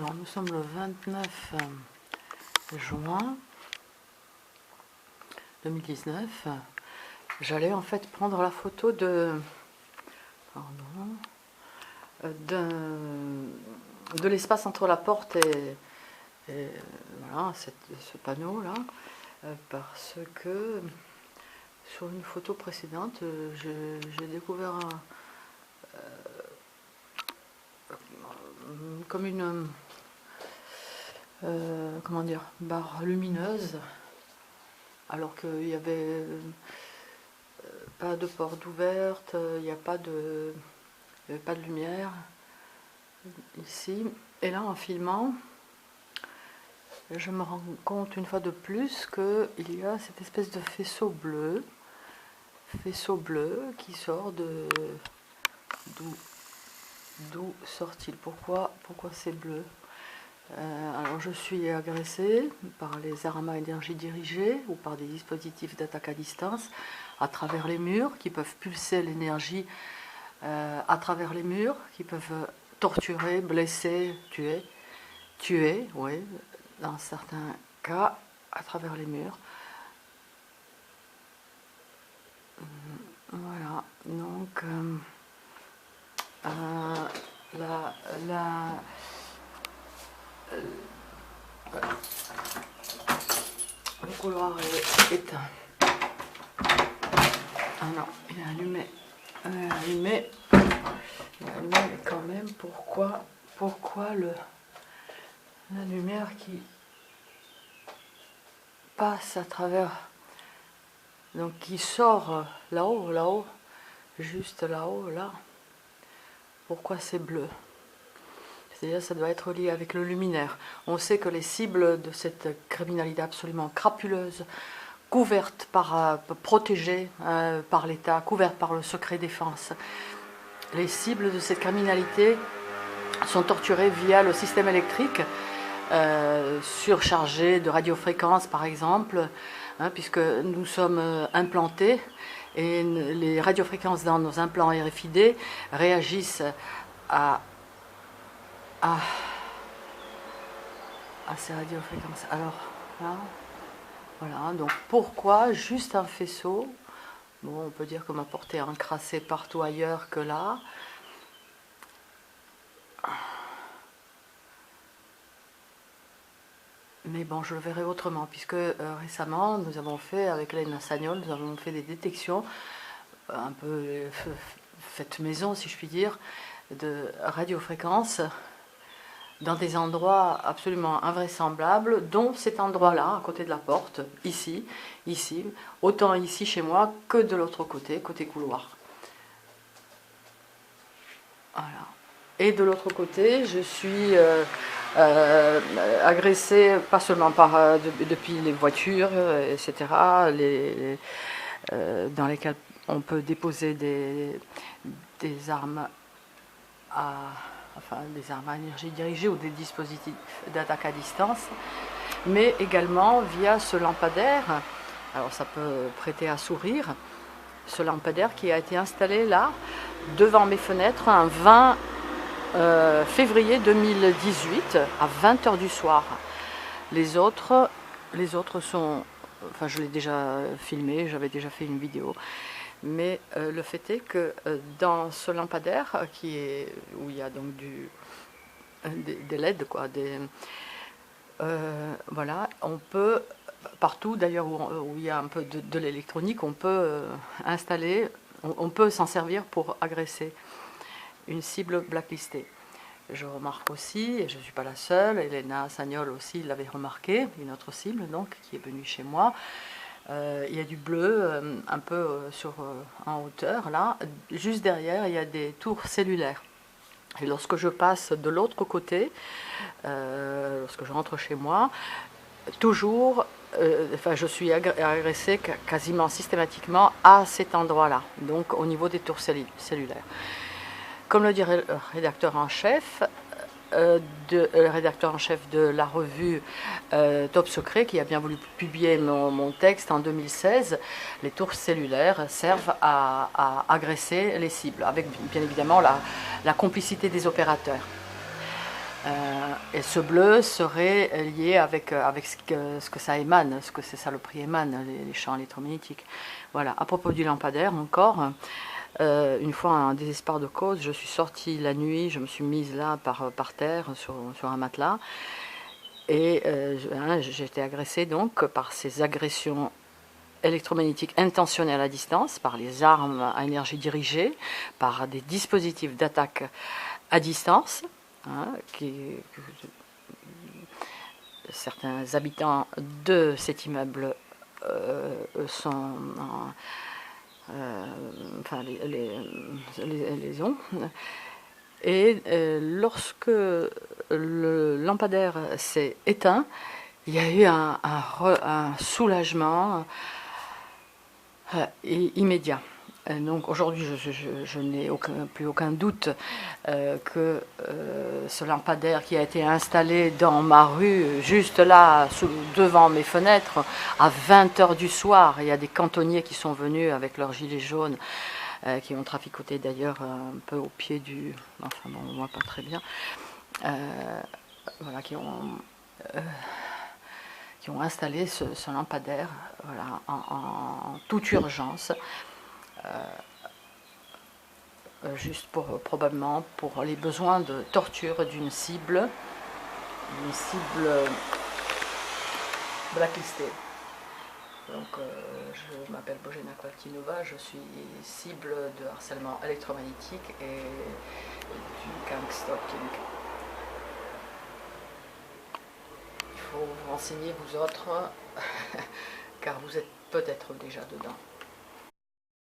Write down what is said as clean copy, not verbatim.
Alors nous sommes le 29 juin 2019. J'allais en fait prendre la photo de l'espace entre la porte et voilà, ce panneau là, parce que sur une photo précédente j'ai découvert comme une comment dire, barre lumineuse, alors qu'il n'y avait pas de porte ouverte, il n'y avait pas de lumière ici. Et là, en filmant, je me rends compte une fois de plus qu'il y a cette espèce de faisceau bleu qui sort d'où sort-il? Pourquoi c'est bleu? Alors je suis agressée par les armes à énergie dirigée ou par des dispositifs d'attaque à distance à travers les murs qui peuvent pulser l'énergie à travers les murs, qui peuvent torturer, blesser, tuer, oui, dans certains cas, à travers les murs. Voilà, donc le couloir est éteint. Ah non, il est allumé. Mais quand même, pourquoi la lumière qui passe à travers, donc qui sort là-haut, juste là-haut, là, pourquoi c'est bleu? C'est-à-dire ça doit être lié avec le luminaire. On sait que les cibles de cette criminalité absolument crapuleuse, couverte protégée par l'État, couverte par le secret défense, les cibles de cette criminalité sont torturées via le système électrique, surchargé de radiofréquences par exemple, puisque nous sommes implantés et les radiofréquences dans nos implants RFID réagissent à ces radiofréquences. Alors là, voilà, donc pourquoi juste un faisceau? Bon, on peut dire qu'on m'a porté encrassé partout ailleurs que là. Mais bon, je le verrai autrement, puisque récemment, nous avons fait, avec Léna Sagnol, nous avons fait des détections, un peu faites maison, si je puis dire, de radiofréquences, dans des endroits absolument invraisemblables, dont cet endroit-là, à côté de la porte, ici, autant ici chez moi que de l'autre côté, côté couloir. Voilà. Et de l'autre côté, je suis agressée, pas seulement depuis les voitures, etc., dans lesquelles on peut déposer des armes des armes à énergie dirigée ou des dispositifs d'attaque à distance, mais également via ce lampadaire. Alors ça peut prêter à sourire, ce lampadaire qui a été installé là, devant mes fenêtres, un 20 février 2018 à 20h du soir. Les autres sont, enfin je l'ai déjà filmé, j'avais déjà fait une vidéo, mais le fait est que dans ce lampadaire où il y a donc des LED, quoi, voilà, on peut partout d'ailleurs où il y a un peu de l'électronique, on peut installer, on peut s'en servir pour agresser une cible blacklistée. Je remarque aussi, et je ne suis pas la seule, Léna Sagnol aussi l'avait remarqué, une autre cible donc qui est venue chez moi. Il y a du bleu un peu en hauteur là, juste derrière il y a des tours cellulaires. Et lorsque je passe de l'autre côté, lorsque je rentre chez moi, toujours, je suis agressée quasiment systématiquement à cet endroit-là, donc au niveau des tours cellulaires. Comme le dirait le rédacteur en chef, de la revue Top Secret, qui a bien voulu publier mon texte en 2016, les tours cellulaires servent à agresser les cibles, avec bien évidemment la complicité des opérateurs. Et ce bleu serait lié avec ce que ça émane, ce que ces saloperies émanent, les champs électromagnétiques. Voilà. À propos du lampadaire, encore, une fois en désespoir de cause, je suis sortie la nuit, je me suis mise là par terre sur un matelas, et j'ai été agressée donc par ces agressions électromagnétiques intentionnelles à distance, par les armes à énergie dirigée, par des dispositifs d'attaque à distance, certains habitants de cet immeuble sont enfin les ont. Et lorsque le lampadaire s'est éteint, il y a eu un soulagement immédiat. Donc aujourd'hui, je n'ai plus aucun doute que ce lampadaire qui a été installé dans ma rue, juste là, devant mes fenêtres, à 20h du soir, il y a des cantonniers qui sont venus avec leurs gilets jaunes, qui ont traficoté d'ailleurs un peu au pied du... Enfin bon, on ne voit pas très bien. Voilà, qui ont installé ce lampadaire, voilà, en toute urgence, juste probablement pour les besoins de torture d'une cible blacklistée. Donc je m'appelle Bojena Kvatinova, je suis cible de harcèlement électromagnétique et du gang stalking. Il faut vous renseigner vous autres, car vous êtes peut-être déjà dedans.